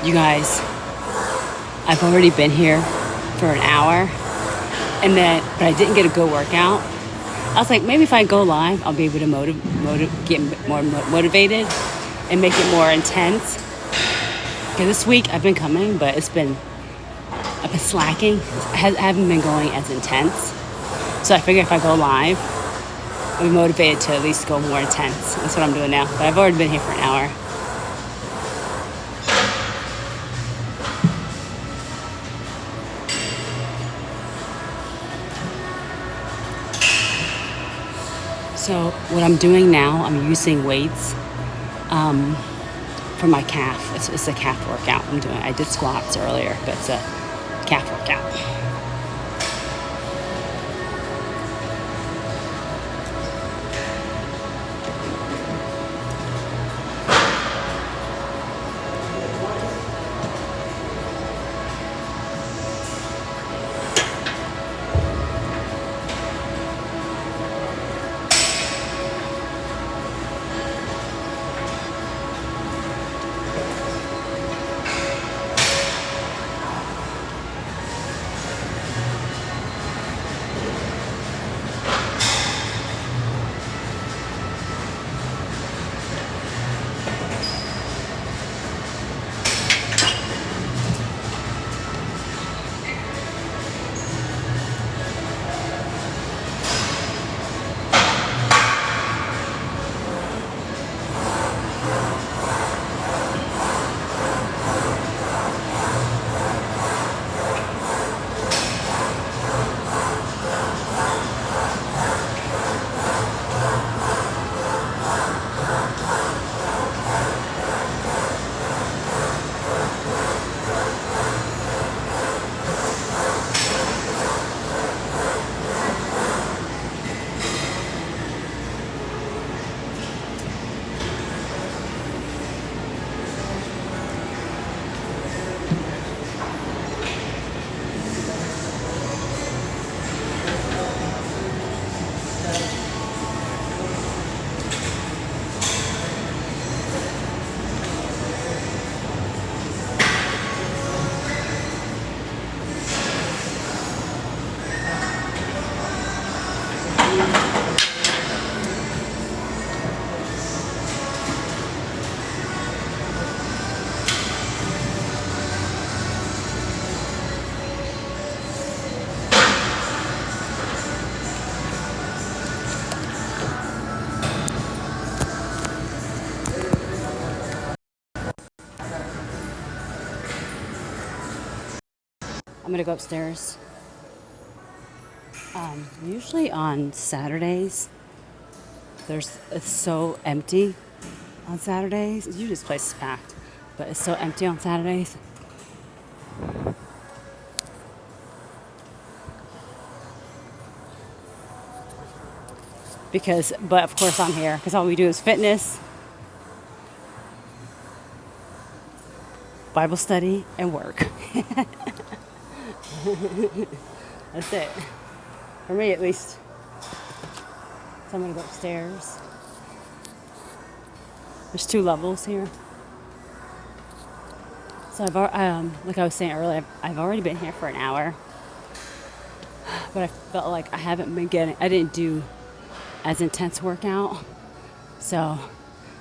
You guys, I've already been here for an hour, but I didn't get a good workout. I was like, maybe if I go live, I'll be able to get more motivated and make it more intense. Because this week I've been coming, but I've been slacking. I haven't been going as intense. So I figure if I go live, I'll be motivated to at least go more intense. That's what I'm doing now. But I've already been here for an hour. So what I'm doing now, I'm using weights for my calf. It's a calf workout I'm doing. I did squats earlier, but it's a calf workout. I'm gonna go upstairs. Usually on Saturdays, it's so empty on Saturdays. Usually this place is packed, but it's so empty on Saturdays. But of course I'm here because all we do is fitness, Bible study, and work. That's it. For me, at least. So I'm going to go upstairs. There's 2 levels here. So like I was saying earlier, I've already been here for an hour. But I felt like I didn't do as intense workout. So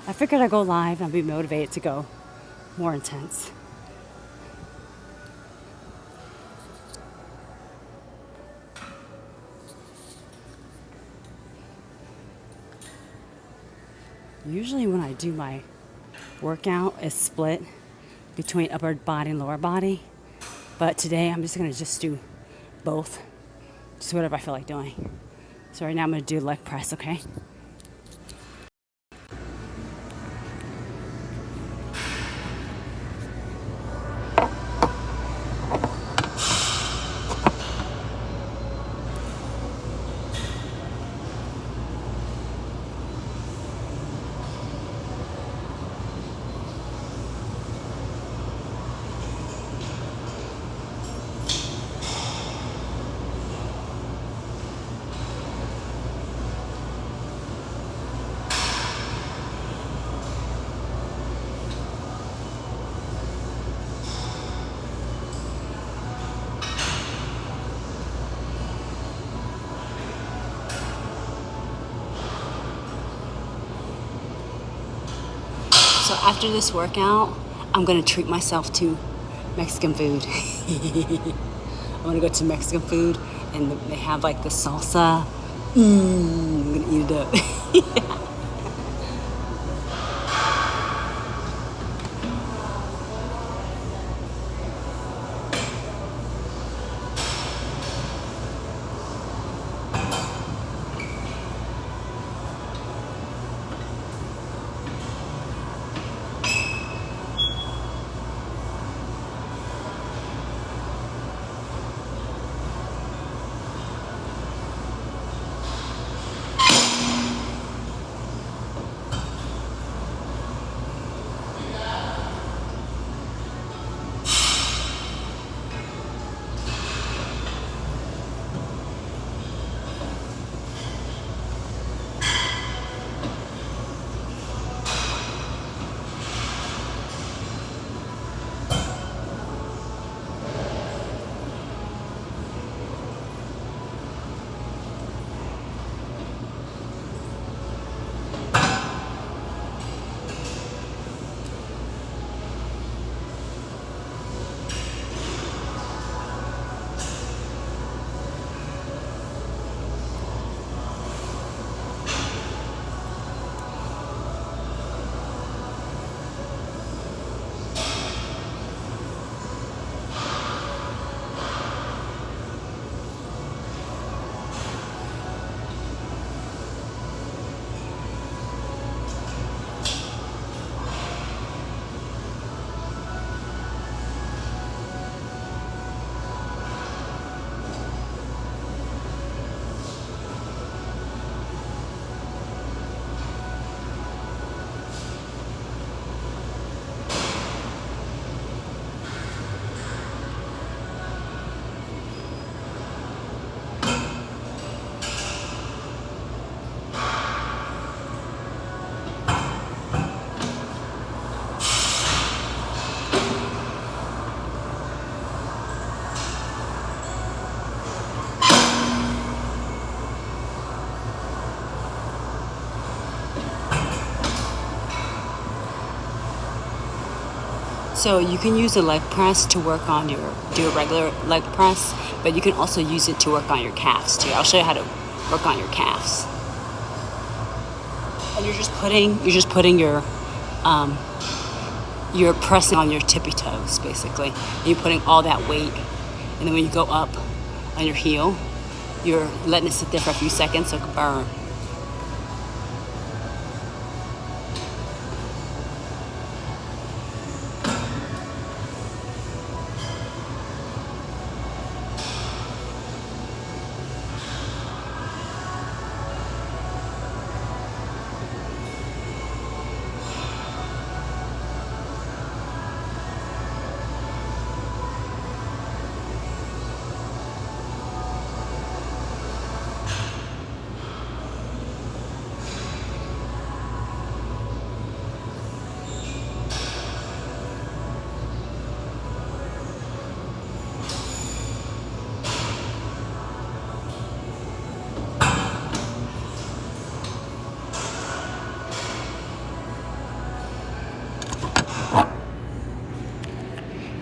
I figured I'd go live and I'd be motivated to go more intense. Usually when I do my workout, it's split between upper body and lower body. But today I'm just going to do both. Just whatever I feel like doing. So right now I'm going to do leg press, okay? So after this workout, I'm gonna treat myself to Mexican food. I'm gonna go to Mexican food and they have like the salsa. I'm gonna eat it up. So you can use a leg press to work on do a regular leg press, but you can also use it to work on your calves too. I'll show you how to work on your calves. And you're just putting you're pressing on your tippy toes basically. And you're putting all that weight, and then when you go up on your heel, you're letting it sit there for a few seconds so it can burn.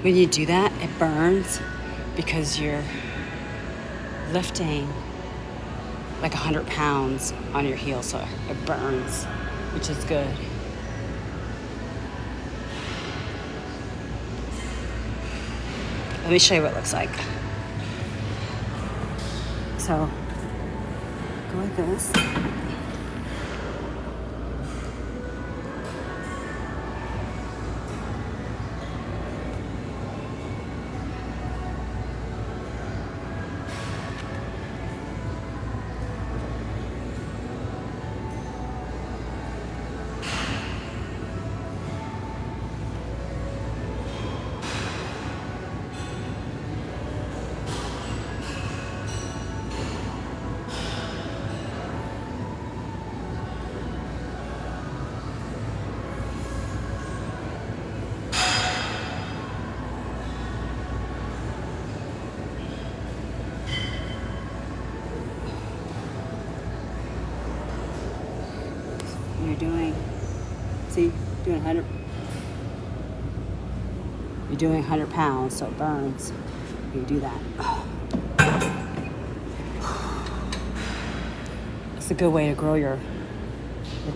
When you do that, it burns because you're lifting like 100 pounds on your heel, so it burns, which is good. Let me show you what it looks like. So, go like this. you're doing 100 pounds, so it burns. You do that. It's a good way to grow your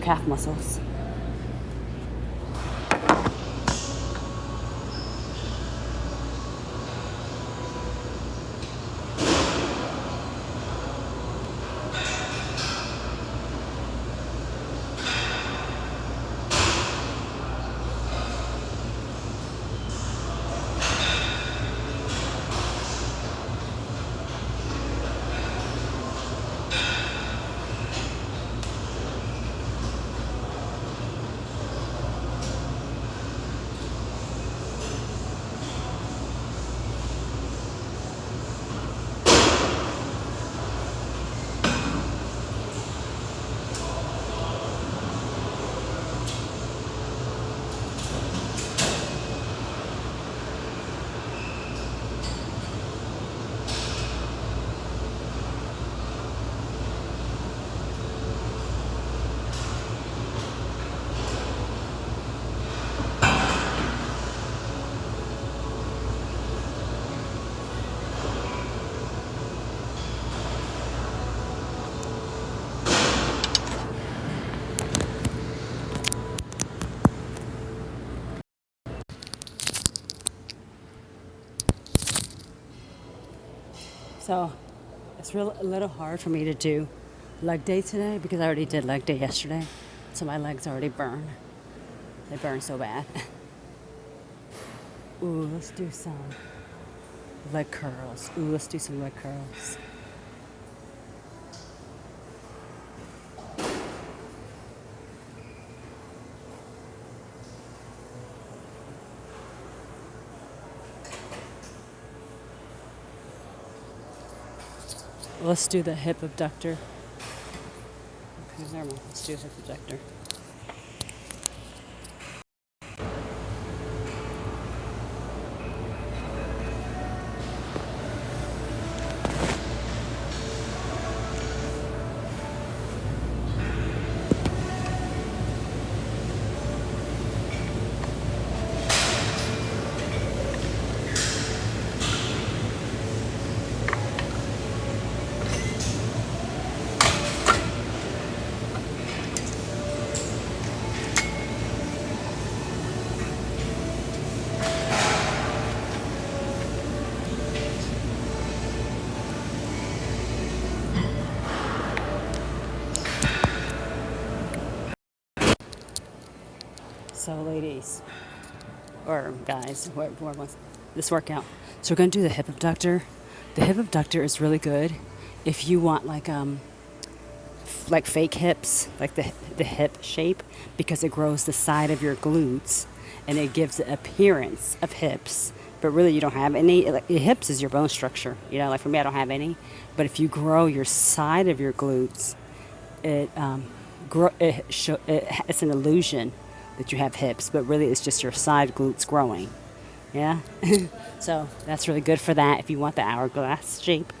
calf muscles. So it's a little hard for me to do leg day today because I already did leg day yesterday. So my legs already burn. They burn so bad. Ooh, let's do some leg curls. Ooh, let's do some leg curls. Let's do the hip abductor. Okay, never mind. Let's do hip abductor. So ladies, or guys, whoever wants this workout. So we're gonna do the hip abductor. The hip abductor is really good if you want like fake hips, like the hip shape, because it grows the side of your glutes and it gives the appearance of hips. But really, you don't have any. Like, your hips is your bone structure. You know, like for me, I don't have any. But if you grow your side of your glutes, it's an illusion that you have hips, but really it's just your side glutes growing. Yeah. So that's really good for that if you want the hourglass shape.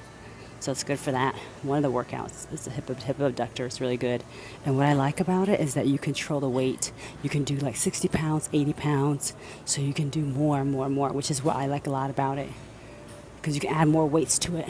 So it's good for that. One of the workouts is the hip abductor. It's really good. And what I like about it is that you control the weight. You can do like 60 pounds, 80 pounds. So you can do more and more and more, which is what I like a lot about it. Because you can add more weights to it.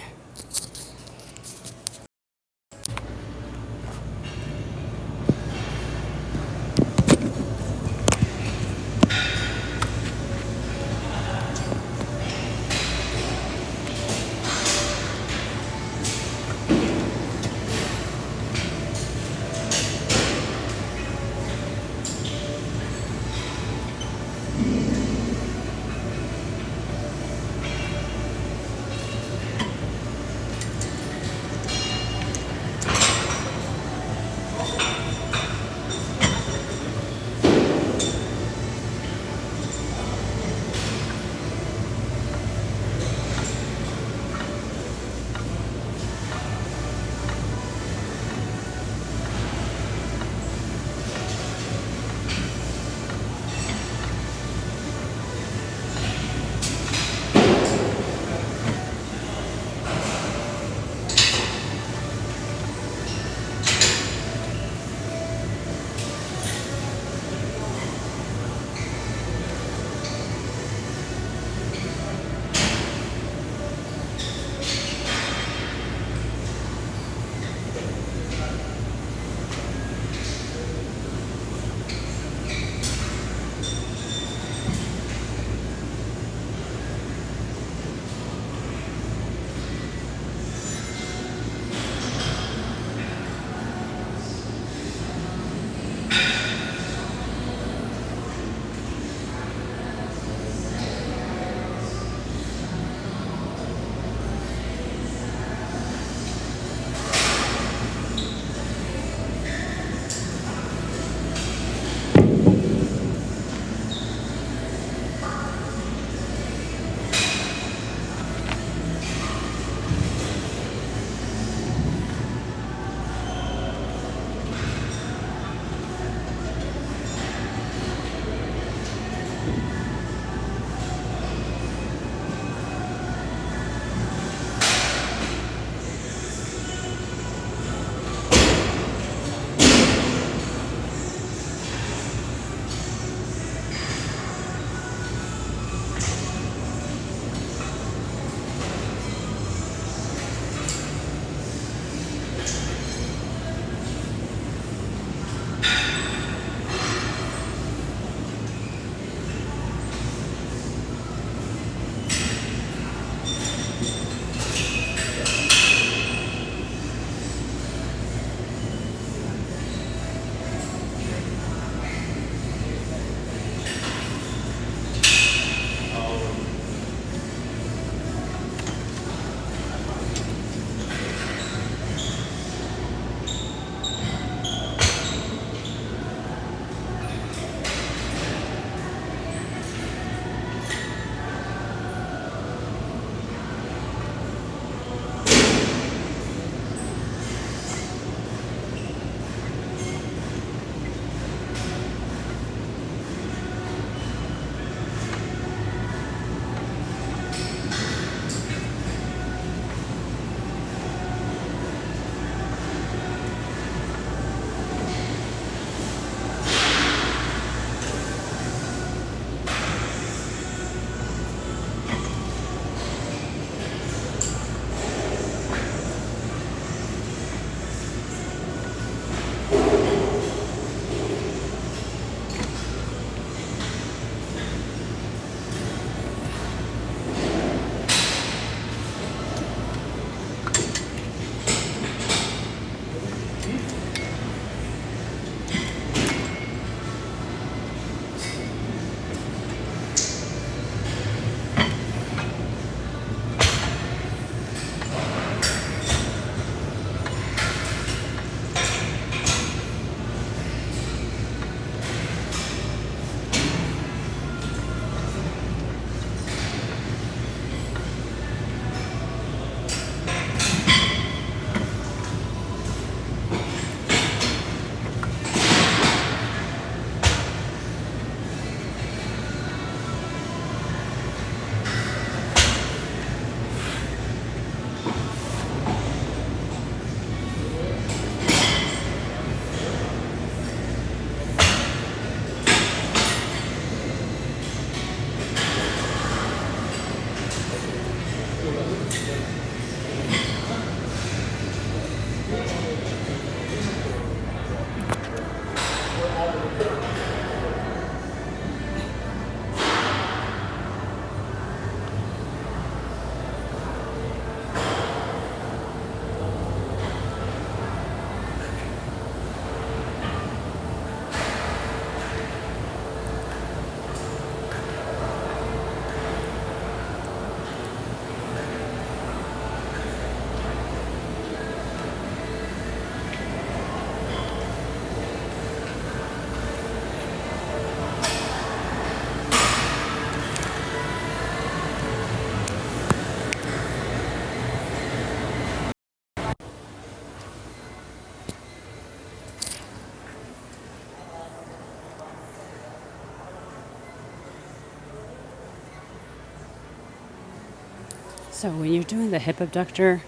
So when you're doing the hip abductor,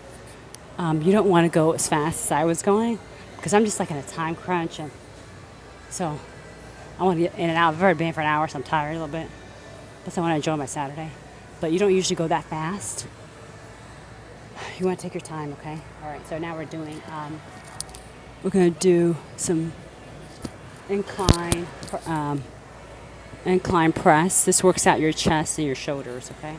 you don't want to go as fast as I was going because I'm just like in a time crunch, and so I want to get in and out. I've already been here for an hour, so I'm tired a little bit. Plus, I want to enjoy my Saturday. But you don't usually go that fast. You want to take your time, okay? All right. So now we're gonna do some incline incline press. This works out your chest and your shoulders, okay?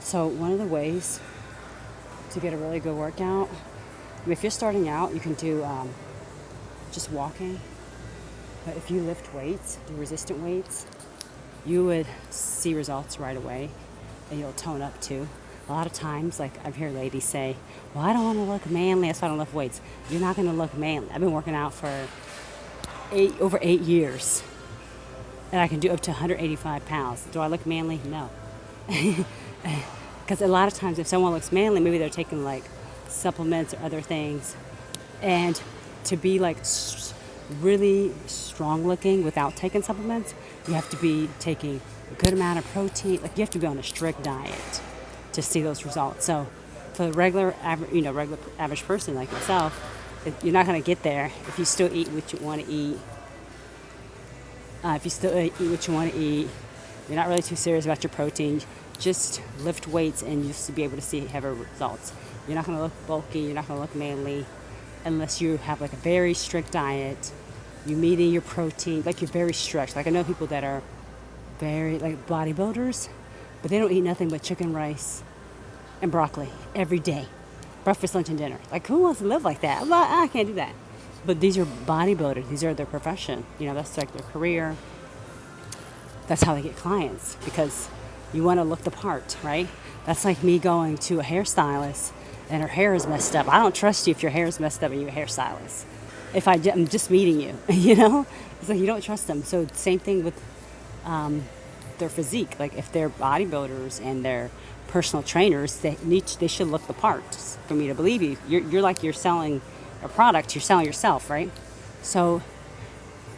So one of the ways to get a really good workout, if you're starting out, you can do just walking. But if you lift weights, do resistant weights, you would see results right away, and you'll tone up too. A lot of times, like I've heard ladies say, well, I don't want to look manly, that's why I don't lift weights. You're not going to look manly. I've been working out for over 8 years, and I can do up to 185 pounds. Do I look manly? No. Because a lot of times if someone looks manly, maybe they're taking like supplements or other things. And to be like really strong looking without taking supplements, you have to be taking a good amount of protein. Like you have to be on a strict diet to see those results. So for the regular average person like myself, you're not going to get there if you still eat what you want to eat. If you still eat what you want to eat, you're not really too serious about your protein. Just lift weights and you'll be able to see heavier results. You're not going to look bulky. You're not going to look manly unless you have like a very strict diet. You're meeting your protein, like you're very strict. Like I know people that are very like bodybuilders, but they don't eat nothing but chicken, rice, and broccoli every day. Breakfast, lunch, and dinner. Like who wants to live like that? I can't do that. But these are bodybuilders. These are their profession. That's like their career. That's how they get clients because you want to look the part, right? That's like me going to a hairstylist and her hair is messed up. I don't trust you if your hair is messed up and you're a hairstylist. If I'm just meeting you, It's like you don't trust them. So same thing with their physique. Like if they're bodybuilders and they're personal trainers, they should look the part for me to believe you. You're like you're selling a product, you're selling yourself, right? So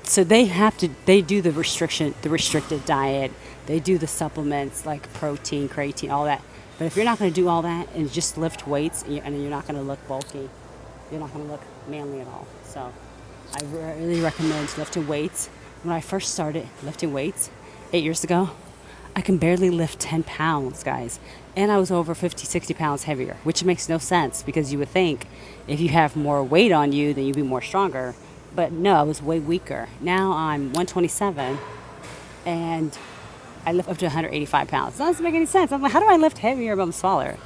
they do the restricted diet, they do the supplements like protein, creatine, all that. But if you're not going to do all that and just lift weights and you're not going to look bulky, you're not going to look manly at all. So I really recommend lifting weights. When I first started lifting weights 8 years ago, I can barely lift 10 pounds, guys. And I was over 50, 60 pounds heavier, which makes no sense because you would think if you have more weight on you, then you'd be more stronger. But no, I was way weaker. Now I'm 127 and I lift up to 185 pounds. That doesn't make any sense. I'm like, how do I lift heavier but I'm smaller?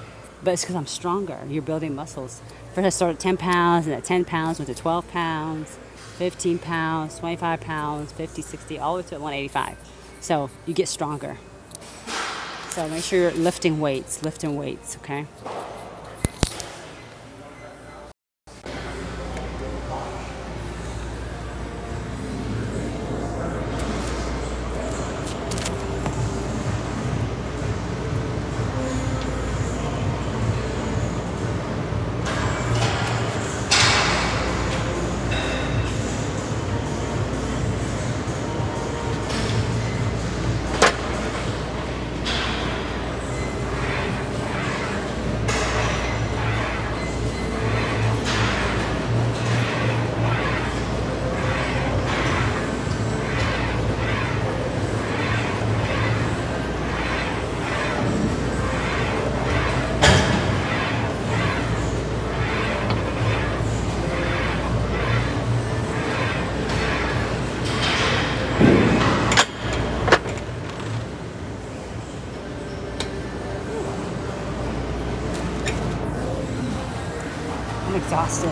But it's because I'm stronger. You're building muscles. First I started at 10 pounds, and at 10 pounds went to 12 pounds, 15 pounds, 25 pounds, 50, 60, all the way to 185. So you get stronger. So make sure you're lifting weights, okay? I'm exhausted.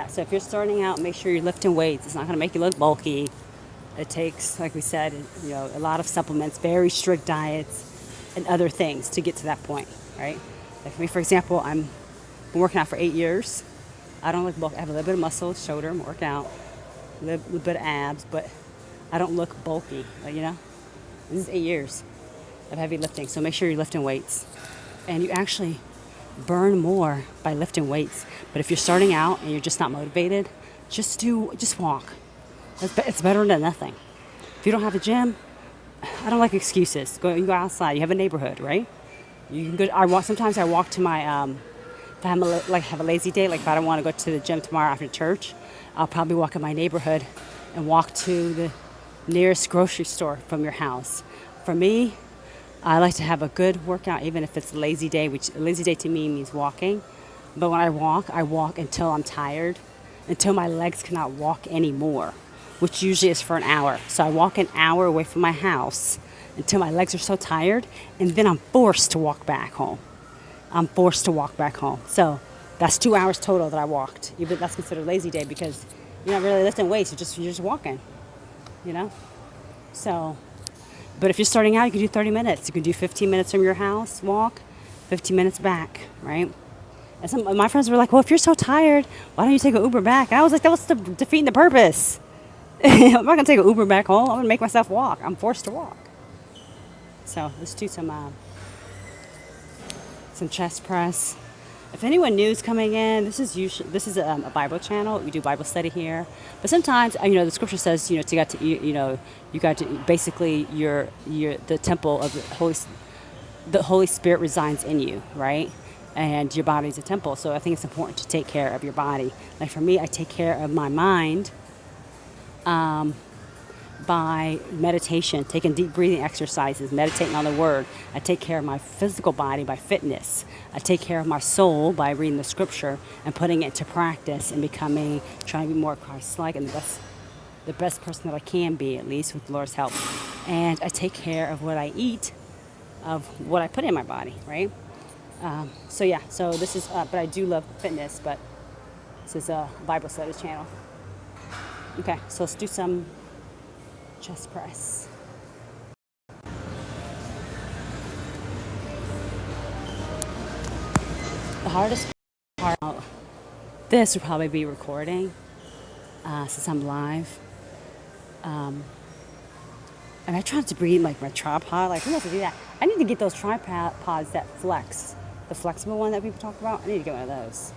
So if you're starting out, make sure you're lifting weights. It's not going to make you look bulky. It takes, like we said, a lot of supplements, very strict diets, and other things to get to that point, right? Like for me, for example, I've been working out for 8 years. I don't look bulky. I have a little bit of muscle, shoulder, I'm working out, a little bit of abs, but I don't look bulky, This is 8 years of heavy lifting, so make sure you're lifting weights. And you actually burn more by lifting weights. But if you're starting out and you're just not motivated, just walk. It's better than nothing. If you don't have a gym, I don't like excuses. You go outside. You have a neighborhood, right? You can go. Sometimes I walk to my. If I have a lazy day, like if I don't want to go to the gym tomorrow after church, I'll probably walk in my neighborhood and walk to the nearest grocery store from your house. For me, I like to have a good workout, even if it's a lazy day, which a lazy day to me means walking. But when I walk until I'm tired, until my legs cannot walk anymore, which usually is for an hour. So I walk an hour away from my house until my legs are so tired, and then I'm forced to walk back home. I'm forced to walk back home. So that's 2 hours total that I walked. Even that's considered a lazy day because you're not really lifting weights. You're just walking, you know. So, but if you're starting out, you can do 30 minutes. You can do 15 minutes from your house, walk, 15 minutes back, right? And some of my friends were like, "Well, if you're so tired, why don't you take an Uber back?" And I was like, "That was defeating the purpose. I'm not gonna take an Uber back home. I'm gonna make myself walk. I'm forced to walk." So let's do some chest press. If anyone new is coming in, this is a Bible channel. We do Bible study here, but sometimes the scripture says you got to basically you're the temple of the Holy Spirit resides in you, right? And your body's a temple. So I think it's important to take care of your body. Like for me, I take care of my mind by meditation, taking deep breathing exercises, meditating on the word. I take care of my physical body by fitness. I take care of my soul by reading the scripture and putting it to practice and trying to be more Christ-like and the best person that I can be, at least with the Lord's help. And I take care of what I eat, of what I put in my body, right? So this is, but I do love fitness, but this is a Bible study channel. Okay, so let's do some chest press. The hardest part, this would probably be recording, since I'm live. And I tried to breathe like my tripod, like who wants to do that? I need to get those tripods that flex, the flexible one that people talk about. I need to get one of those.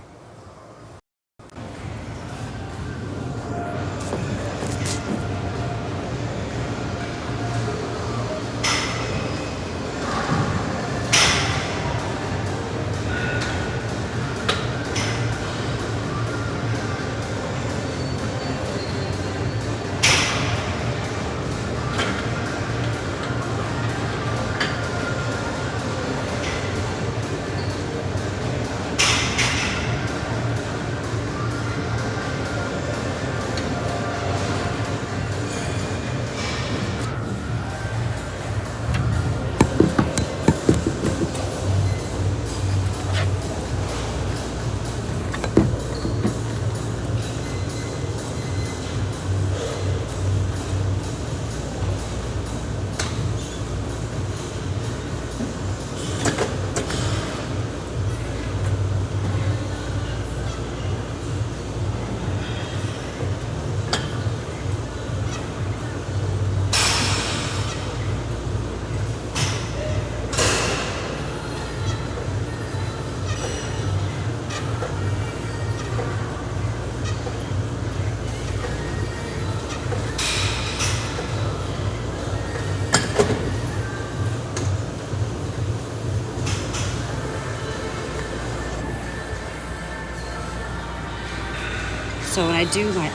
So when I do my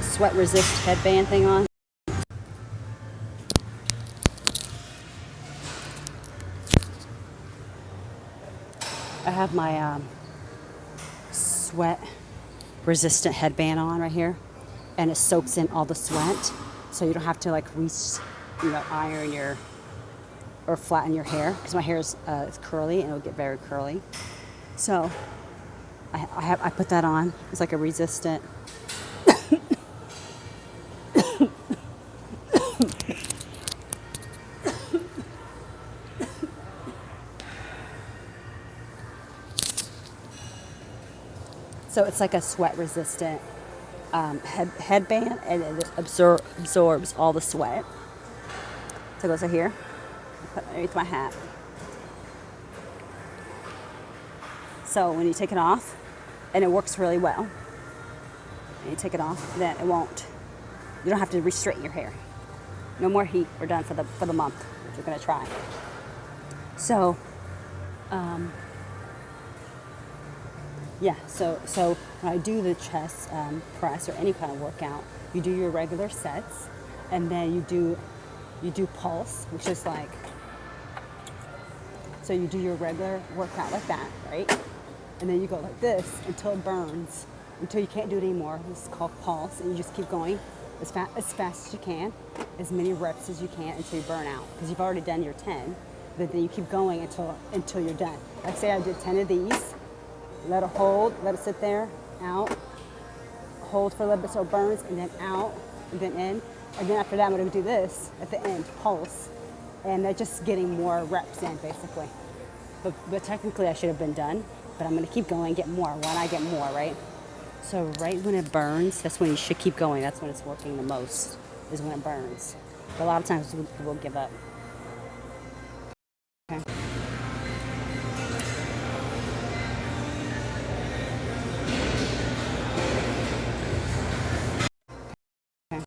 sweat resist headband thing on. I have my sweat resistant headband on right here, and it soaks in all the sweat, so you don't have to like iron your or flatten your hair, because my hair is it's curly and it'll get very curly. So I put that on. It's like a resistant. So it's like a sweat resistant headband, and it absorbs all the sweat. So it goes right here, put it underneath my hat. So when you take it off, and it works really well, and you take it off, then you don't have to restraighten your hair. No more heat. We're done for the month, which we're gonna try. So Yeah, so when I do the chest press or any kind of workout, you do your regular sets, and then you do pulse, which is like, so you do your regular workout like that, right? And then you go like this until it burns, until you can't do it anymore. This is called pulse, and you just keep going as fast as you can, as many reps as you can until you burn out, because you've already done your 10. But then you keep going until you're done. Like say I did 10 of these. Let it hold, let it sit there, out, hold for a little bit so it burns, and then out, and then in. And then after that, I'm gonna do this at the end, pulse. And that's just getting more reps in, basically. But technically, I should have been done, but I'm gonna keep going, get more. When I get more, right? So right when it burns, that's when you should keep going. That's when it's working the most, is when it burns. But a lot of times we'll give up. Okay. Okay.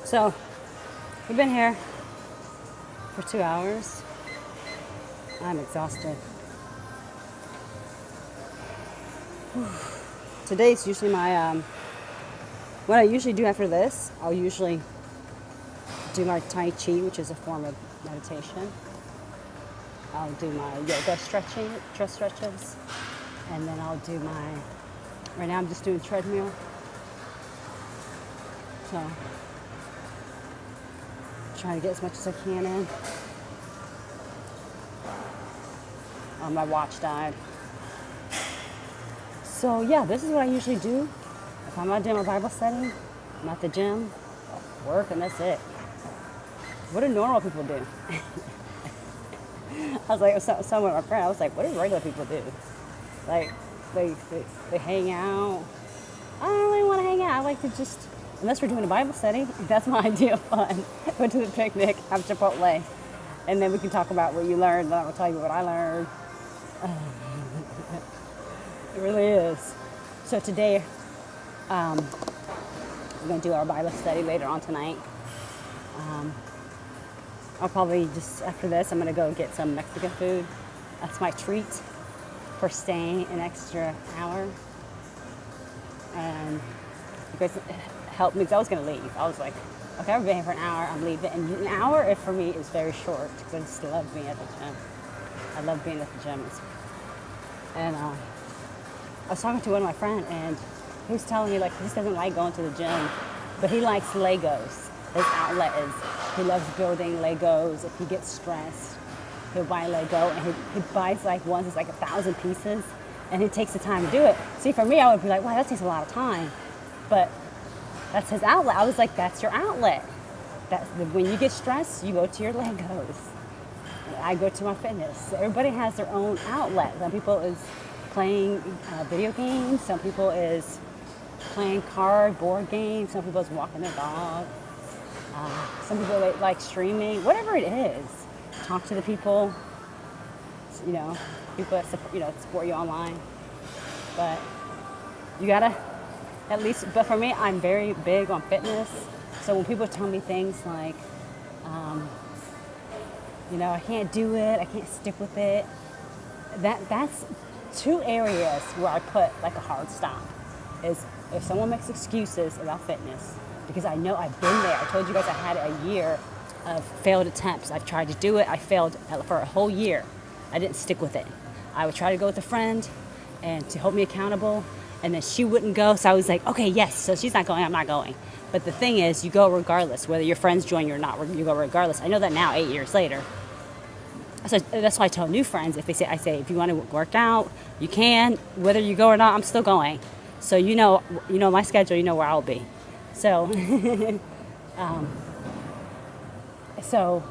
So we've been here for 2 hours. I'm exhausted. Today's usually my, what I usually do after this, I'll usually do my Tai Chi, which is a form of meditation. I'll do my yoga stretches, and then I'll do right now I'm just doing treadmill. So, trying to get as much as I can in. Oh, my watch died. So yeah, this is what I usually do. If I'm not doing my Bible study, I'm at the gym, work, and that's it. What do normal people do? I was like, someone, my friend, I was like, what do regular people do? Like, they hang out. I don't really want to hang out. I like to just, unless we're doing a Bible study, that's my idea of fun. Go to the picnic, have Chipotle, and then we can talk about what you learned, and I will tell you what I learned. It really is. So today, we're going to do our Bible study later on tonight. I'll probably just, after this, I'm going to go get some Mexican food. That's my treat. for staying an extra hour. And you guys helped me because I was going to leave. I was like, okay, I've been here for an hour, I'm leaving. And an hour for me is very short because I just love being at the gym. I love being at the gym. And I was talking to one of my friends, and he was telling me like he just doesn't like going to the gym, but he likes Legos. His outlet is he loves building Legos. If he gets stressed, he'll buy Lego, and he buys like ones that's like 1,000 pieces, and he takes the time to do it. See, for me, I would be like, wow, that takes a lot of time, but that's his outlet. I was like, that's your outlet. That's when you get stressed, you go to your Legos. I go to my fitness. Everybody has their own outlet. Some people is playing video games. Some people is playing board games. Some people is walking their dog. Some people like streaming. Whatever it is, talk to the people. You know, people that support you online. But you gotta at least. But for me, I'm very big on fitness. So when people tell me things like, I can't do it, I can't stick with it. That's two areas where I put like a hard stop. Is if someone makes excuses about fitness, because I know I've been there. I told you guys I had a year of failed attempts. I've tried to do it. I failed for a whole year. I didn't stick with it. I would try to go with a friend and to hold me accountable, and then she wouldn't go. So I was like, okay, yes, so she's not going, I'm not going. But the thing is, you go regardless, whether your friends join you or not, you go regardless. I know that now, 8 years later. So that's why I tell new friends, I say, if you want to work out, you can. Whether you go or not, I'm still going. So you know my schedule, you know where I'll be. So, so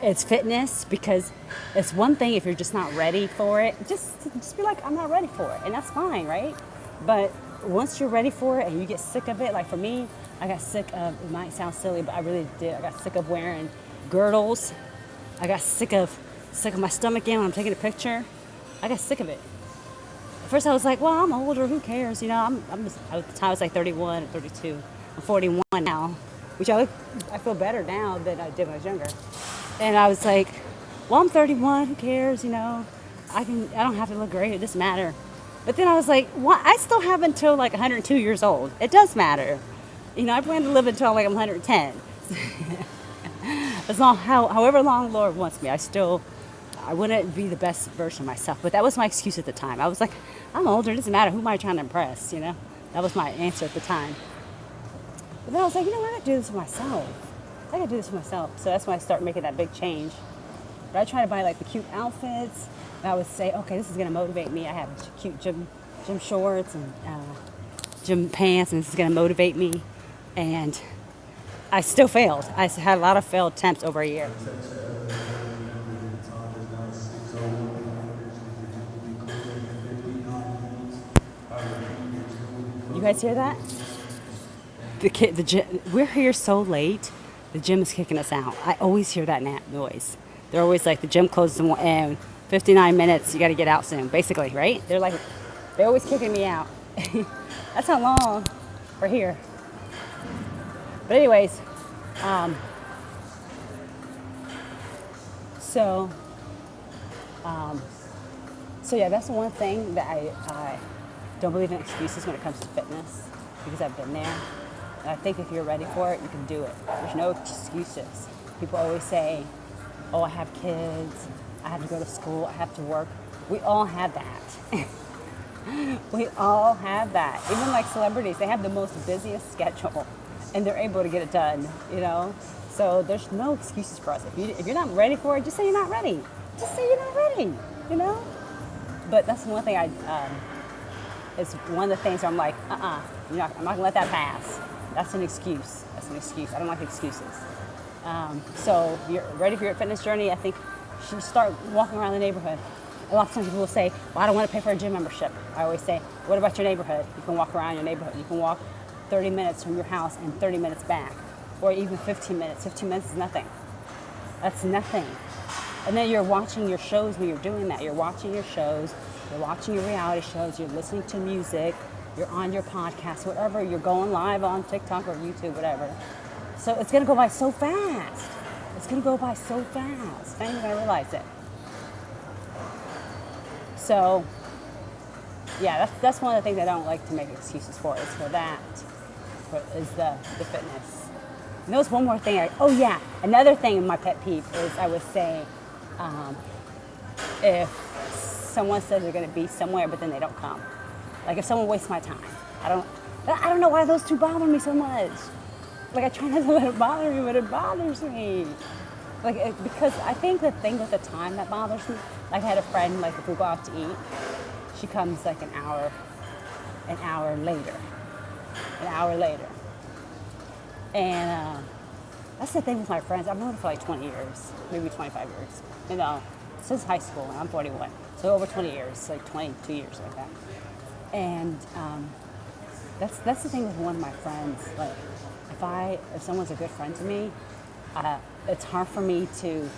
it's fitness, because it's one thing if you're just not ready for it. Just be like, I'm not ready for it, and that's fine, right? But once you're ready for it and you get sick of it, like for me, I got sick of, it might sound silly, but I really did. I got sick of wearing girdles. I got sick of my stomach in when I'm taking a picture. I got sick of it. At first I was like, well, I'm older, who cares? I'm just, at the time I was like 31 or 32. I'm 41 now, which I feel better now than I did when I was younger. And I was like, well, I'm 31, who cares? I don't have to look great, it doesn't matter. But then I was like, what? I still have until like 102 years old. It does matter. I plan to live until like I'm 110. As long, however long the Lord wants me, I wouldn't be the best version of myself. But that was my excuse at the time. I was like, I'm older, it doesn't matter. Who am I trying to impress, That was my answer at the time. But then I was like, I gotta do this for myself. So that's when I started making that big change. But I try to buy like the cute outfits. And I would say, okay, this is gonna motivate me. I have cute gym shorts and gym pants, and this is gonna motivate me. And I still failed. I had a lot of failed attempts over a year. You guys hear that? The gym, we're here so late. The gym is kicking us out. I always hear that noise. They're always like, the gym closes in 59 minutes. You got to get out soon. Basically, right? They're always kicking me out. That's how long we're here. But anyways, so yeah, that's one thing that I don't believe in excuses when it comes to fitness, because I've been there. And I think if you're ready for it, you can do it. There's no excuses. People always say, oh, I have kids, I have to go to school, I have to work. We all have that. We all have that. Even like celebrities, they have the most busiest schedule, and they're able to get it done, So there's no excuses for us. If you're not ready for it, just say you're not ready. Just say you're not ready, But that's one thing it's one of the things where I'm like, I'm not gonna let that pass. That's an excuse. I don't like excuses. So if you're ready for your fitness journey, I think you should start walking around the neighborhood. A lot of times people will say, well, I don't want to pay for a gym membership. I always say, what about your neighborhood? You can walk around your neighborhood. You can walk 30 minutes from your house and 30 minutes back, or even 15 minutes. 15 minutes is nothing. That's nothing. And then you're watching your shows when you're doing that. You're watching your shows, you're watching your reality shows, you're listening to music, you're on your podcast, whatever, you're going live on TikTok or YouTube, whatever. So it's going to go by so fast. It's going to go by so fast. Not even going to realize it. So, yeah, that's one of the things I don't like to make excuses for, is for that, is the fitness. And there was one more thing. Oh yeah, another thing, my pet peeve is, I would say, if someone says they're going to be somewhere but then they don't come. Like if someone wastes my time, I don't know why those two bother me so much. Like I try not to let it bother me, but it bothers me. Because I think the thing with the time that bothers me, like I had a friend, like if we go out to eat, she comes like an hour later. And that's the thing with my friends. I've known them for like 20 years, maybe 25 years. Since high school, and I'm 41. So over 20 years, like 22 years like that. And that's the thing with one of my friends. Like if someone's a good friend to me, it's hard for me to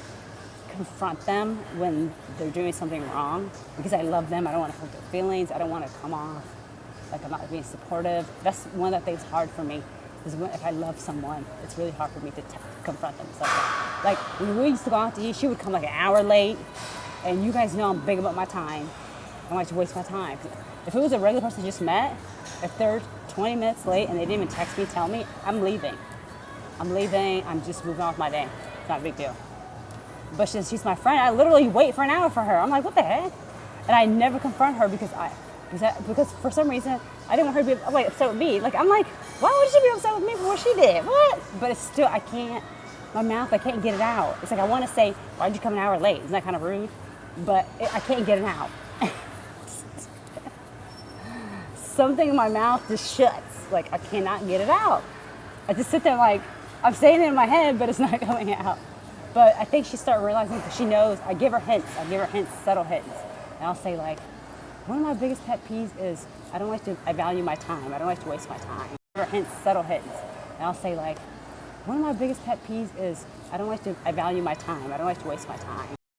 confront them when they're doing something wrong, because I love them. I don't want to hurt their feelings. I don't want to come off like I'm not being supportive. That's one of the things hard for me, is if I love someone, it's really hard for me to confront them. So, like when we used to go out to eat, she would come like an hour late, and you guys know I'm big about my time. I don't like to waste my time. If it was a regular person I just met, if they're 20 minutes late and they didn't even text me, tell me, I'm leaving. I'm just moving on with my day. It's not a big deal. But since she's my friend, I literally wait for an hour for her. I'm like, what the heck? And I never confront her because for some reason I didn't want her to be upset with me. Like I'm like, why would she be upset with me for what she did? What? But it's still, I can't get it out. It's like I want to say, why'd you come an hour late? Isn't that kind of rude? But I can't get it out. Something in my mouth just shuts. Like I cannot get it out. I just sit there like, I'm saying it in my head, but it's not coming out. But I think she started realizing, because she knows, I give her hints, subtle hints. And I'll say like, one of my biggest pet peeves is I value my time. I don't like to waste my time. I give her hints, subtle hints. And I'll say like, one of my biggest pet peeves is I value my time. I don't like to waste my time.